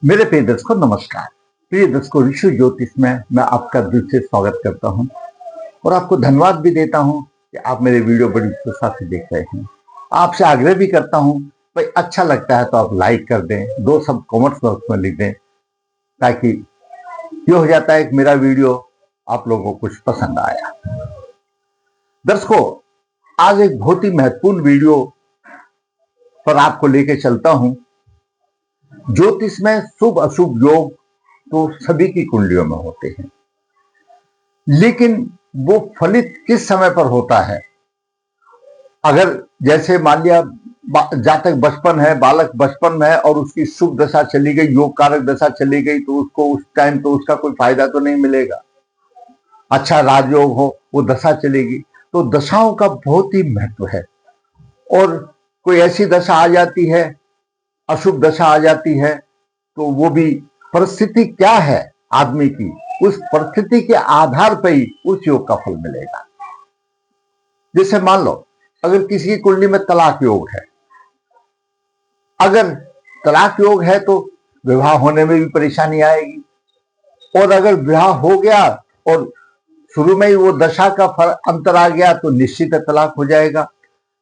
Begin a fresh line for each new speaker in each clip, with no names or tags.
मेरे प्रिय दर्शकों नमस्कार। प्रिय दर्शकों, ऋषि ज्योतिष में मैं आपका दिल से स्वागत करता हूं और आपको धन्यवाद भी देता हूं कि आप मेरे वीडियो बड़ी उत्साह से देख रहे हैं। आपसे आग्रह भी करता हूं, भाई अच्छा लगता है तो आप लाइक कर दें, दो शब्द कमेंट्स बॉक्स में लिख दें, ताकि ये हो जाता है कि मेरा वीडियो आप लोगों को कुछ पसंद आया। दर्शकों, आज एक बहुत ही महत्वपूर्ण वीडियो पर आपको लेके चलता हूं। ज्योतिष में शुभ अशुभ योग तो सभी की कुंडलियों में होते हैं, लेकिन वो फलित किस समय पर होता है। अगर जैसे मान लिया जातक बचपन है, बालक बचपन में है और उसकी शुभ दशा चली गई, योग कारक दशा चली गई, तो उसको उस टाइम तो उसका कोई फायदा तो नहीं मिलेगा। अच्छा राजयोग हो, वो दशा चलेगी। तो दशाओं का बहुत ही महत्व है। और कोई ऐसी दशा आ जाती है, अशुभ दशा आ जाती है, तो वो भी परिस्थिति क्या है आदमी की, उस परिस्थिति के आधार पर ही उस योग का फल मिलेगा। जैसे मान लो अगर किसी की कुंडली में तलाक योग है, अगर तलाक योग है तो विवाह होने में भी परेशानी आएगी। और अगर विवाह हो गया और शुरू में ही वो दशा का अंतर आ गया तो निश्चित तलाक हो जाएगा।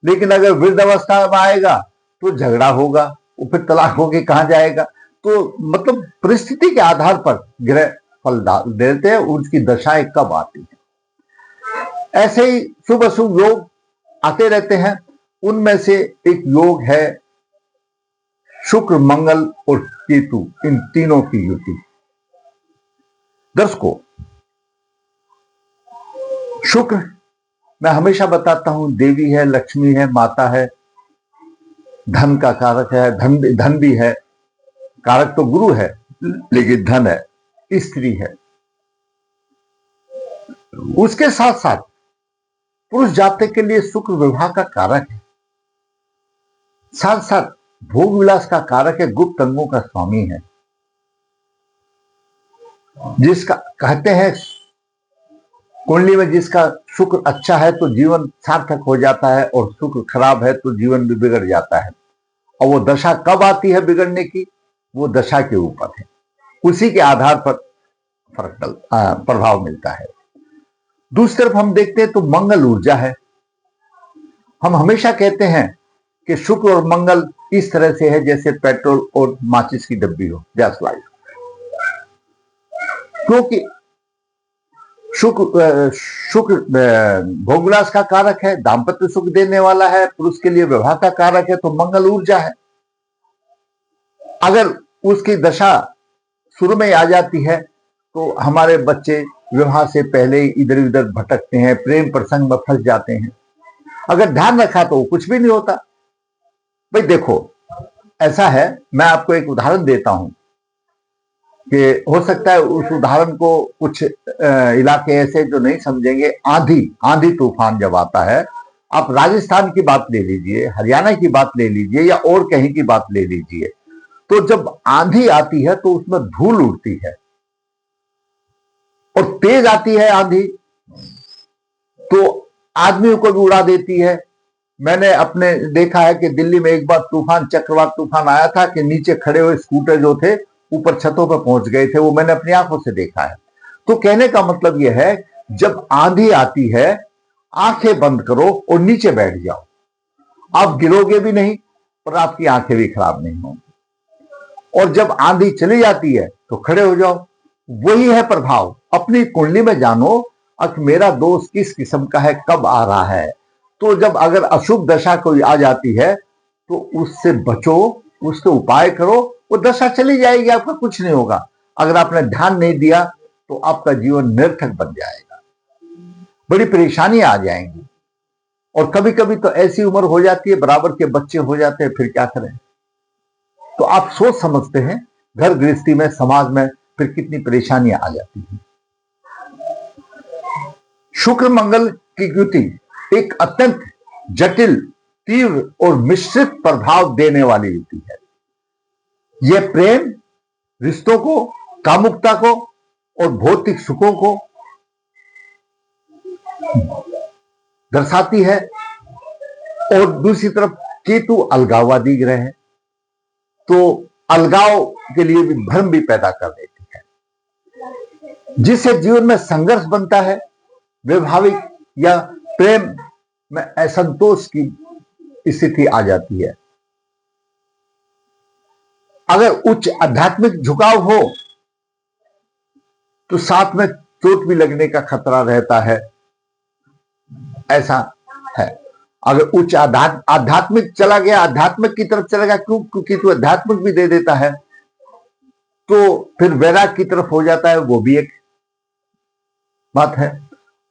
लेकिन अगर वृद्ध अवस्था में आएगा तो झगड़ा होगा, वो फिर तलाक होके कहां जाएगा। तो मतलब परिस्थिति के आधार पर ग्रह फल देते हैं, उनकी दशाएं कब आती है। ऐसे ही शुभ अशुभ योग आते रहते हैं। उनमें से एक योग है शुक्र मंगल और केतु, इन तीनों की युति। दर्शकों, शुक्र मैं हमेशा बताता हूं देवी है, लक्ष्मी है, माता है, धन का कारक है, धन भी है। कारक तो गुरु है, लेकिन धन है, स्त्री है। उसके साथ साथ पुरुष जातक के लिए शुक्र विवाह का कारक है, साथ साथ भोग विलास का कारक है, गुप्त अंगों का स्वामी है। जिसका कहते हैं कुंडली में जिसका शुक्र अच्छा है तो जीवन सार्थक हो जाता है, और शुक्र खराब है तो जीवन भी बिगड़ जाता है। और वो दशा कब आती है बिगड़ने की, वो दशा के ऊपर है, उसी के आधार पर प्रभाव मिलता है। दूसरी तरफ हम देखते हैं तो मंगल ऊर्जा है। हम हमेशा कहते हैं कि शुक्र और मंगल इस तरह से है जैसे पेट्रोल और माचिस की डब्बी हो, गैस लाइट। क्योंकि शुक्र भोगविलास का कारक है, दाम्पत्य सुख देने वाला है, पुरुष के लिए विवाह का कारक है, तो मंगल ऊर्जा है। अगर उसकी दशा शुरू में आ जाती है तो हमारे बच्चे विवाह से पहले इधर उधर भटकते हैं, प्रेम प्रसंग में फंस जाते हैं। अगर ध्यान रखा तो कुछ भी नहीं होता। भाई देखो, ऐसा है, मैं आपको एक उदाहरण देता हूं कि हो सकता है उस उदाहरण को कुछ इलाके ऐसे जो नहीं समझेंगे। आंधी तूफान जब आता है, आप राजस्थान की बात ले लीजिए, हरियाणा की बात ले लीजिए, या और कहीं की बात ले लीजिए, तो जब आंधी आती है तो उसमें धूल उड़ती है और तेज आती है आंधी तो आदमियों को भी उड़ा देती है। मैंने अपने देखा है कि दिल्ली में एक बार चक्रवात तूफान आया था कि नीचे खड़े हुए स्कूटर जो थे ऊपर छतों पर पहुंच गए थे। वो मैंने अपनी आंखों से देखा है। तो कहने का मतलब यह है, जब आंधी आती है आंखें बंद करो और नीचे बैठ जाओ। आप गिरोगे भी नहीं और आपकी आंखें भी खराब नहीं होंगी। और जब आंधी चली जाती है तो खड़े हो जाओ। वही है प्रभाव। अपनी कुंडली में जानो कि मेरा दोस्त किस किस्म का है, कब आ रहा है। तो जब अगर अशुभ दशा कोई आ जाती है तो उससे बचो, उसके उपाय करो, वो दशा चली जाएगी, आपका कुछ नहीं होगा। अगर आपने ध्यान नहीं दिया तो आपका जीवन निरर्थक बन जाएगा, बड़ी परेशानी आ जाएंगी। और कभी कभी तो ऐसी उम्र हो जाती है, बराबर के बच्चे हो जाते हैं, फिर क्या करें। तो आप सोच समझते हैं, घर गृहस्थी में, समाज में फिर कितनी परेशानियां आ जाती हैं। शुक्र मंगल की युति एक अत्यंत जटिल, तीव्र और मिश्रित प्रभाव देने वाली युति है। यह प्रेम, रिश्तों को, कामुकता को और भौतिक सुखों को दर्शाती है। और दूसरी तरफ केतु अलगाववादी ग्रह है, तो अलगाव के लिए भी भ्रम भी पैदा कर देती है, जिससे जीवन में संघर्ष बनता है। वैवाहिक या प्रेम में असंतोष की स्थिति आ जाती है। अगर उच्च आध्यात्मिक झुकाव हो तो साथ में चोट भी लगने का खतरा रहता है, ऐसा है। अगर उच्च आध्यात्मिक चला गया, आध्यात्मिक की तरफ चला गया, क्योंकि तो आध्यात्मिक भी दे देता है, तो फिर वैराग की तरफ हो जाता है, वो भी एक बात है।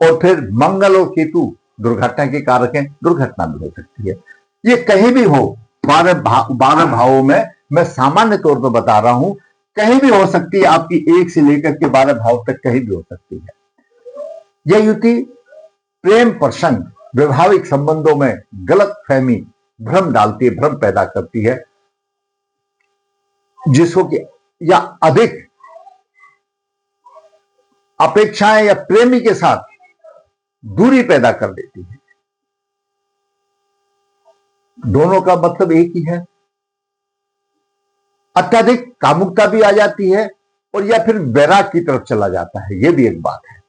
और फिर मंगल और केतु दुर्घटना के कारक हैं, दुर्घटना भी हो सकती है। ये कहीं भी हो, 12 भावों में, मैं सामान्य तौर पर बता रहा हूं, कहीं भी हो सकती है। आपकी 1 से लेकर के 12 भाव तक कहीं भी हो सकती है। यह युति प्रेम प्रसंग, वैवाहिक संबंधों में गलत फहमी, भ्रम डालती है, भ्रम पैदा करती है, जिसको कि या अधिक अपेक्षाएं या प्रेमी के साथ दूरी पैदा कर देती है। दोनों का मतलब एक ही है। अत्यधिक कामुकता भी आ जाती है, और या फिर वैराग की तरफ चला जाता है, यह भी एक बात है।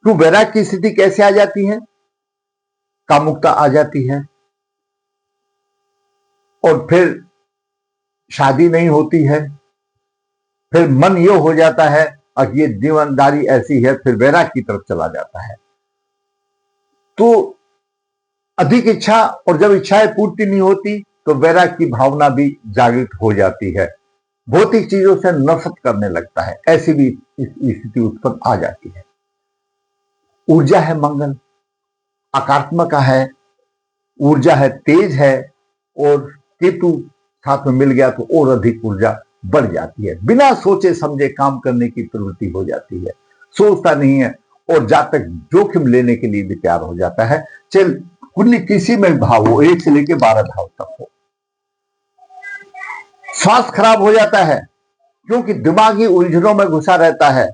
तो वैराग की स्थिति कैसे आ जाती है? कामुकता आ जाती है, और फिर शादी नहीं होती है, फिर मन यह हो जाता है और ये जीवनदारी ऐसी है, फिर वैराग की तरफ चला जाता है। तो अधिक इच्छा, और जब इच्छाएं पूर्ति नहीं होती तो वैराग की भावना भी जागृत हो जाती है, भौतिक चीजों से नफरत करने लगता है, ऐसी भी स्थिति उत्पन्न आ जाती है। ऊर्जा है मंगल, आकारात्मक है, ऊर्जा है, तेज है, और केतु साथ में मिल गया तो और अधिक ऊर्जा बढ़ जाती है। बिना सोचे समझे काम करने की प्रवृत्ति हो जाती है, सोचता नहीं है, और जातक जोखिम लेने के लिए भी तैयार हो जाता है। चल कुंडली किसी में भाव हो, 1 से लेकर 12 भाव तक हो। स्वास्थ्य खराब हो जाता है, क्योंकि दिमागी उलझनों में घुसा रहता है,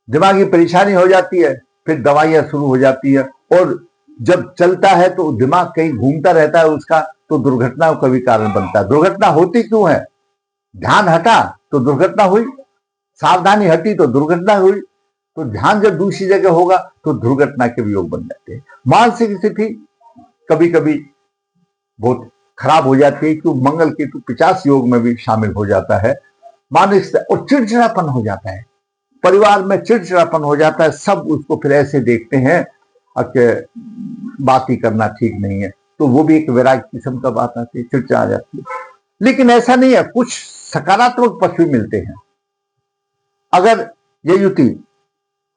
दिमागी परेशानी हो जाती है, फिर दवाइयां शुरू हो जाती है, और जब चलता है तो दिमाग कहीं घूमता रहता है उसका, तो दुर्घटनाओं का भी कारण बनता है। दुर्घटना होती क्यों है? ध्यान हटा तो दुर्घटना हुई, सावधानी हटी तो दुर्घटना हुई, तो ध्यान जब दूसरी जगह होगा तो दुर्घटना के भी योग बन जाते हैं। मानसिक स्थिति कभी कभी बहुत खराब हो जाती है, क्योंकि मंगल केतु 50 योग में भी शामिल हो जाता है। मानसिक और चिड़चिड़ापन हो जाता है, परिवार में चिड़चिड़ापन हो जाता है, सब उसको फिर ऐसे देखते हैं कि बात ही करना ठीक नहीं है, तो वो भी एक वैराग किस्म का बात आती है, चिड़चिड़ा आ जाती है। लेकिन ऐसा नहीं है, कुछ सकारात्मक पक्ष भी मिलते हैं। अगर ये युति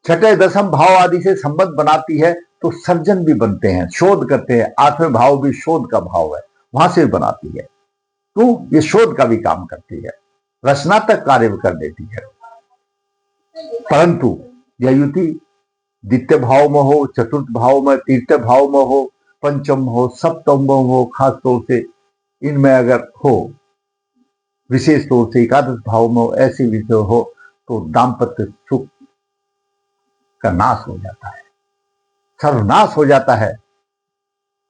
6, 10 भाव आदि से संबंध बनाती है तो सर्जन भी बनते हैं, शोध करते हैं। 8वें भाव भी शोध का भाव है, वहां से बनाती है, तो ये शोध का भी काम करती है, रचनात्मक कार्य कर देती है। परंतु यह युति द्वितीय भाव में हो, चतुर्थ भाव में, तृतीय भाव में हो, पंचम हो, सप्तम में हो, खास तौर से इनमें अगर हो, विशेष तौर से एकादश भाव में हो, ऐसे विषय हो, तो दाम्पत्य सुख का नाश हो जाता है, सर्वनाश हो जाता है।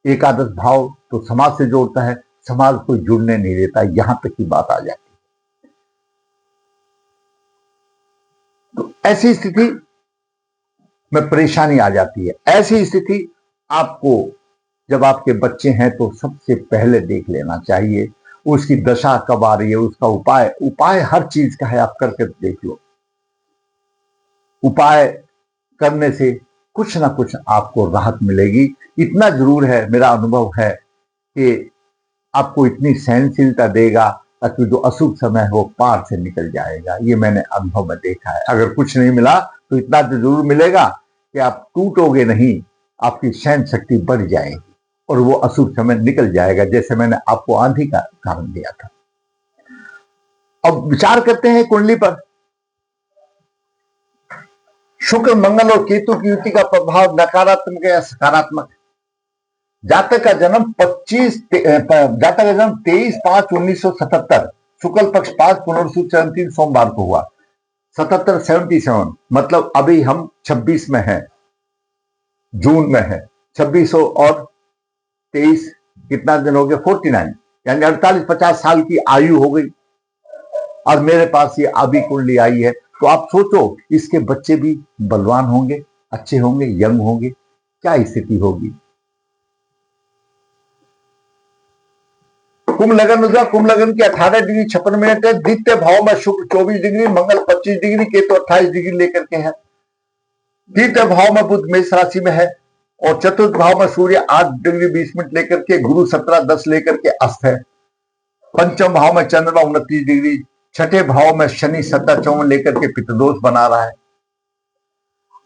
एकादश भाव तो समाज से जोड़ता है, समाज को जुड़ने नहीं देता, यहां तक की बात आ जाती है। तो ऐसी स्थिति में परेशानी आ जाती है। ऐसी स्थिति आपको, जब आपके बच्चे हैं तो सबसे पहले देख लेना चाहिए, उसकी दशा कब आ रही है, उसका उपाय हर चीज का है, आप करके देख लो। उपाय करने से कुछ ना कुछ आपको राहत मिलेगी। इतना जरूर है, मेरा अनुभव है कि आपको इतनी सहनशीलता देगा ताकि जो अशुभ समय है वो पार से निकल जाएगा। ये मैंने अनुभव में देखा है। अगर कुछ नहीं मिला तो इतना तो जरूर मिलेगा कि आप टूटोगे नहीं, आपकी सहन शक्ति बढ़ जाएगी और वो अशुभ समय निकल जाएगा, जैसे मैंने आपको आंधी का कारण दिया था। अब विचार करते हैं कुंडली पर। शुक्र, मंगल और केतु की युति का प्रभाव नकारात्मक या सकारात्मक। जातक का जन्म 23/5/1977 शुक्ल पक्ष 5 पुनर्वसु चरण 3 सोमवार को हुआ। 77 मतलब अभी हम 26 में हैं, जून में है। 2600 और 23 कितना दिन हो गया? 49, यानी 48-50 साल की आयु हो गई और मेरे पास ये आबी कुंडली आई है, तो आप सोचो इसके बच्चे भी बलवान होंगे, अच्छे होंगे, यंग होंगे, क्या स्थिति होगी। कुंभ लगन हो गया। कुंभ लगन की 18 डिग्री 56 मिनट है। द्वितीय भाव में शुक्र 24 डिग्री, मंगल 25 डिग्री, केतु 28 डिग्री लेकर के है। तृतीय भाव में बुध मेष राशि में है और चतुर्थ भाव में सूर्य 8 डिग्री 20 मिनट लेकर के, गुरु 17-10 लेकर के अस्त है। पंचम भाव में चंद्रमा 29 डिग्री, छठे भाव में शनि 17-54 लेकर के पितृदोष बना रहा है।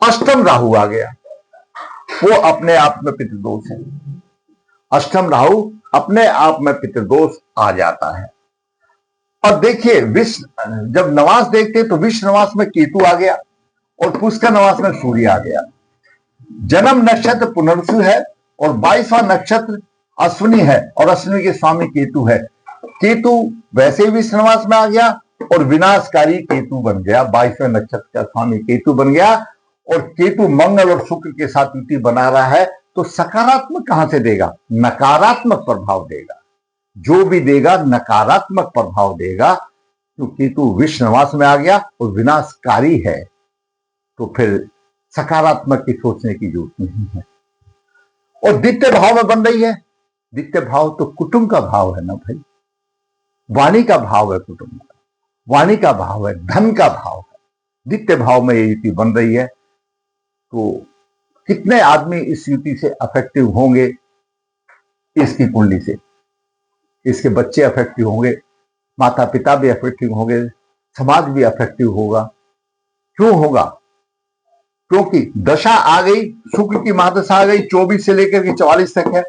अष्टम राहु आ गया, वो अपने आप में पितृदोष है। अष्टम राहु अपने आप में पितृदोष आ जाता है। और देखिए जब नवास देखते तो विश्व नवास में केतु आ गया और पुष्कर नवास में सूर्य आ गया। जन्म नक्षत्र पुनर्वसु है और 22वां नक्षत्र अश्विनी है और अश्विनी के स्वामी केतु है। केतु वैसे ही विश्व नवास में आ गया और विनाशकारी केतु बन गया। 22वें नक्षत्र का स्वामी केतु बन गया और केतु मंगल और शुक्र के साथ युति बना रहा है, तो सकारात्मक कहां से देगा? नकारात्मक प्रभाव देगा। जो भी देगा नकारात्मक प्रभाव देगा, क्योंकि केतु विश्व नवास में आ गया और विनाशकारी है, तो फिर सकारात्मक की सोचने की जरूरत नहीं है। और द्वितीय भाव में बन रही है। द्वितीय भाव तो कुटुंब का भाव है ना भाई, वाणी का भाव है, कुटुंब का वाणी का भाव है, धन का भाव है। द्वितीय भाव में ये युति बन रही है, तो कितने आदमी इस युति से अफेक्टिव होंगे? इसकी कुंडली से इसके बच्चे अफेक्टिव होंगे, माता पिता भी अफेक्टिव होंगे, समाज भी अफेक्टिव होगा। क्यों होगा? क्योंकि दशा आ गई, शुक्र की महादशा आ गई, 24 से लेकर के 44 तक है।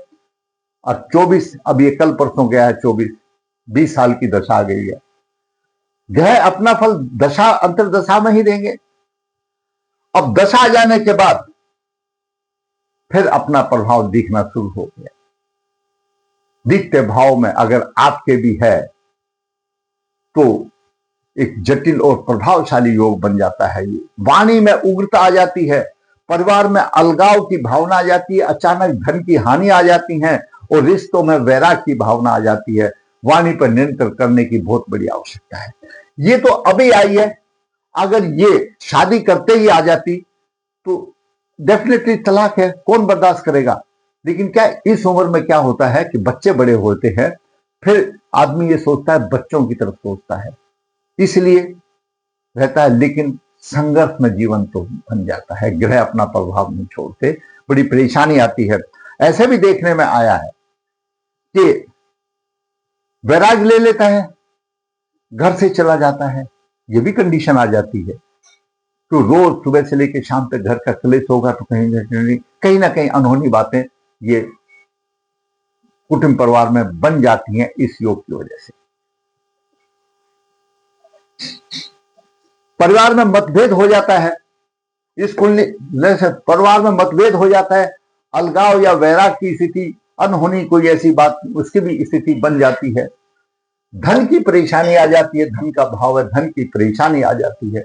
और 24 अब ये कल परसों गया है, 20 साल की दशा आ गई है। ग्रह अपना फल दशा अंतरदशा में ही देंगे। अब दशा आ जाने के बाद फिर अपना प्रभाव दिखना शुरू हो गया। द्वितीय भाव में अगर आपके भी है तो एक जटिल और प्रभावशाली योग बन जाता है। ये वाणी में उग्रता आ जाती है, परिवार में अलगाव की भावना आ जाती है, अचानक धन की हानि आ जाती है और रिश्तों में वैराग की भावना आ जाती है। वाणी पर नियंत्रण करने की बहुत बड़ी आवश्यकता है। ये तो अभी आई है, अगर ये शादी करते ही आ जाती तो डेफिनेटली तलाक है, कौन बर्दाश्त करेगा। लेकिन क्या इस उम्र में क्या होता है कि बच्चे बड़े होते हैं, फिर आदमी ये सोचता है, बच्चों की तरफ सोचता है, इसलिए रहता है। लेकिन संघर्ष में जीवन तो बन जाता है, ग्रह अपना प्रभाव नहीं छोड़ते, बड़ी परेशानी आती है। ऐसे भी देखने में आया है कि वैराग ले लेता है, घर से चला जाता है, ये भी कंडीशन आ जाती है। तो रोज सुबह से लेकर शाम तक घर का क्लेश होगा, तो कहीं ना कहीं अनहोनी बातें ये कुटुंब परिवार में बन जाती हैं इस योग की वजह से। परिवार में मतभेद हो जाता है, इस कुंडली से परिवार में मतभेद हो जाता है, अलगाव या वैराग की स्थिति, अनहोनी कोई ऐसी बात, उसकी भी स्थिति बन जाती है। धन की परेशानी आ जाती है, धन का भाव है, धन की परेशानी आ जाती है।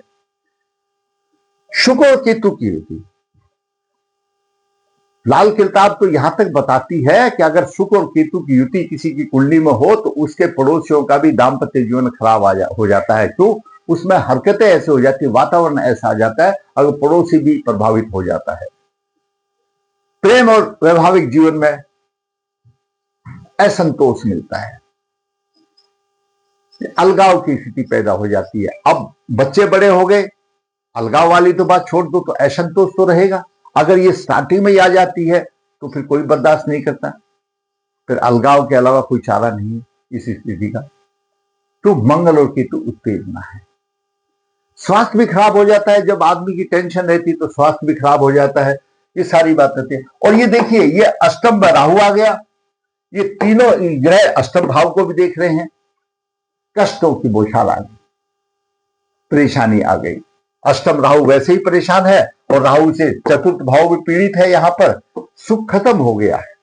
शुक्र और केतु की युति, लाल किताब तो यहां तक बताती है कि अगर शुक्र और केतु की युति किसी की कुंडली में हो तो उसके पड़ोसियों का भी दाम्पत्य जीवन खराब हो जाता है। क्यों? उसमें हरकतें ऐसे हो जाती है, वातावरण ऐसा आ जाता है, अगर पड़ोसी भी प्रभावित हो जाता है। प्रेम और वैवाहिक जीवन में असंतोष मिलता है, अलगाव की स्थिति पैदा हो जाती है। अब बच्चे बड़े हो गए, अलगाव वाली तो बात छोड़ दो, तो असंतोष तो रहेगा। अगर ये स्टार्टिंग में ही आ जाती है तो फिर कोई बर्दाश्त नहीं करता, फिर अलगाव के अलावा कोई चारा नहीं है इस स्थिति का। तो मंगल और केतु उत्तेजना है। स्वास्थ्य भी खराब हो जाता है, जब आदमी की टेंशन रहती है तो स्वास्थ्य भी खराब हो जाता है। ये सारी बातें थी। और ये देखिए, ये अष्टम में राहु आ गया, ये तीनों ग्रह अष्टम भाव को भी देख रहे हैं। कष्टों की बौछार आ गई, परेशानी आ गई। अष्टम राहु वैसे ही परेशान है और राहु से चतुर्थ भाव भी पीड़ित है। यहां पर सुख खत्म हो गया है,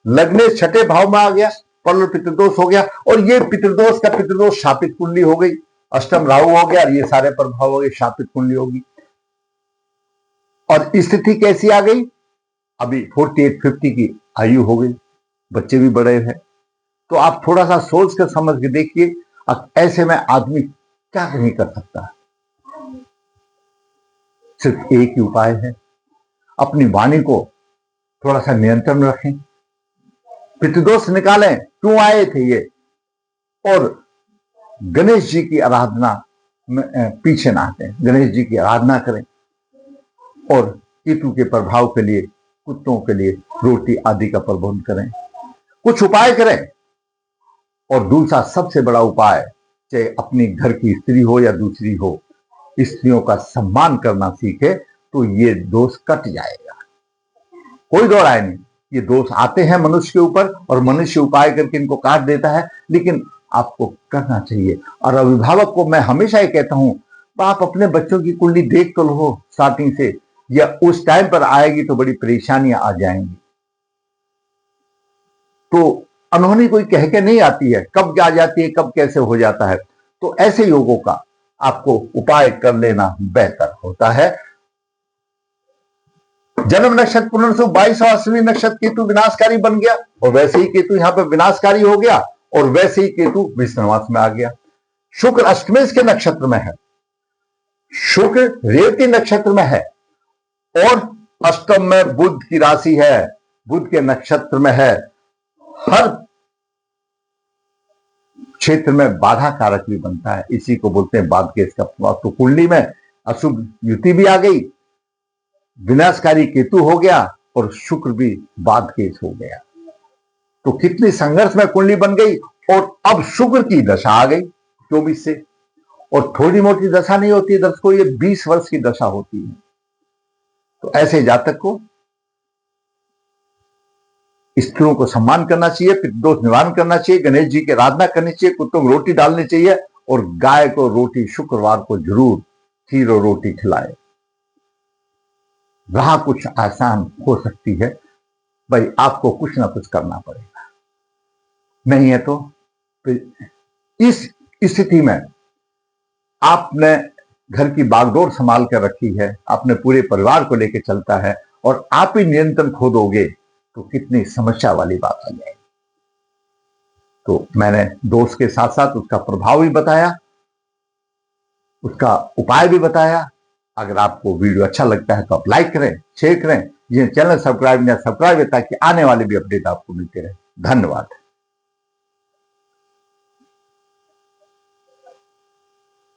लग्न छठे भाव में आ गया, पर पितृदोष हो गया और ये पितृदोष का पितृदोष शापित कुंडली हो गई। अष्टम राहु हो गया और ये सारे प्रभाव हो गए, शापित कुंडली होगी। और स्थिति कैसी आ गई? अभी 48-50 की आयु हो गई, बच्चे भी बड़े हैं, तो आप थोड़ा सा सोच कर समझ के देखिए, ऐसे में आदमी क्या नहीं कर सकता। सिर्फ एक ही उपाय है, अपनी वाणी को थोड़ा सा नियंत्रण में रखें, पितृदोष निकालें, क्यों आए थे ये, और गणेश जी की आराधना में पीछे ना हटें, गणेश जी की आराधना करें, और केतु के प्रभाव के लिए कुत्तों के लिए रोटी आदि का प्रबंध करें, कुछ उपाय करें। और दूसरा सबसे बड़ा उपाय, चाहे अपनी घर की स्त्री हो या दूसरी हो, स्त्रियों का सम्मान करना सीखे तो ये दोष कट जाएगा। कोई दो राय नहीं, ये दोष आते हैं मनुष्य के ऊपर और मनुष्य उपाय करके इनको काट देता है, लेकिन आपको करना चाहिए। और अभिभावक को मैं हमेशा ये कहता हूं, आप अपने बच्चों की कुंडली देख तो लो स्टार्टिंग से, या उस टाइम पर आएगी तो बड़ी परेशानियां आ जाएंगी। तो अनहोनी कोई कह के नहीं आती है, कब क्या आ जाती है, कब कैसे हो जाता है। तो ऐसे योगों का आपको उपाय कर लेना बेहतर होता है। जन्म नक्षत्र पुनर्वसु 22 अश्विनी नक्षत्र केतु विनाशकारी बन गया, और वैसे ही केतु यहां पर विनाशकारी हो गया, और वैसे ही केतु विष्णुवास में आ गया। शुक्र अष्टमेश के नक्षत्र में है, शुक्र रेवती नक्षत्र में है, और अष्टम में बुध की राशि है, बुध के नक्षत्र में है। हर क्षेत्र में बाधा कारक भी बनता है, इसी को बोलते हैं बाद केस का प्रभाव। तो कुंडली में अशुभ युति भी आ गई, विनाशकारी केतु हो गया, और शुक्र भी बाद केस हो गया। तो कितनी संघर्ष में कुंडली बन गई, और अब शुक्र की दशा आ गई 24 से, और थोड़ी मोटी दशा नहीं होती है दर्शकों, ये 20 वर्ष की दशा होती है। तो ऐसे जातक को स्त्रियों को सम्मान करना चाहिए, पितृदोष निवारण करना चाहिए, गणेश जी की आराधना करनी चाहिए, कुत्तों को रोटी डालनी चाहिए, और गाय को रोटी शुक्रवार को जरूर खीर और रोटी खिलाए। राह कुछ आसान हो सकती है, भाई आपको कुछ ना कुछ करना पड़ेगा, नहीं है तो इस स्थिति में आपने घर की बागडोर संभाल कर रखी है, आपने पूरे परिवार को लेकर चलता है, और आप ही नियंत्रण खो दोगे तो कितनी समस्या वाली बात आ जाएगी। तो मैंने दोष के साथ साथ उसका प्रभाव भी बताया, उसका उपाय भी बताया। अगर आपको वीडियो अच्छा लगता है तो आप लाइक करें, शेयर करें, ये चैनल सब्सक्राइब है ताकि आने वाले भी अपडेट आपको मिलते रहे। धन्यवाद।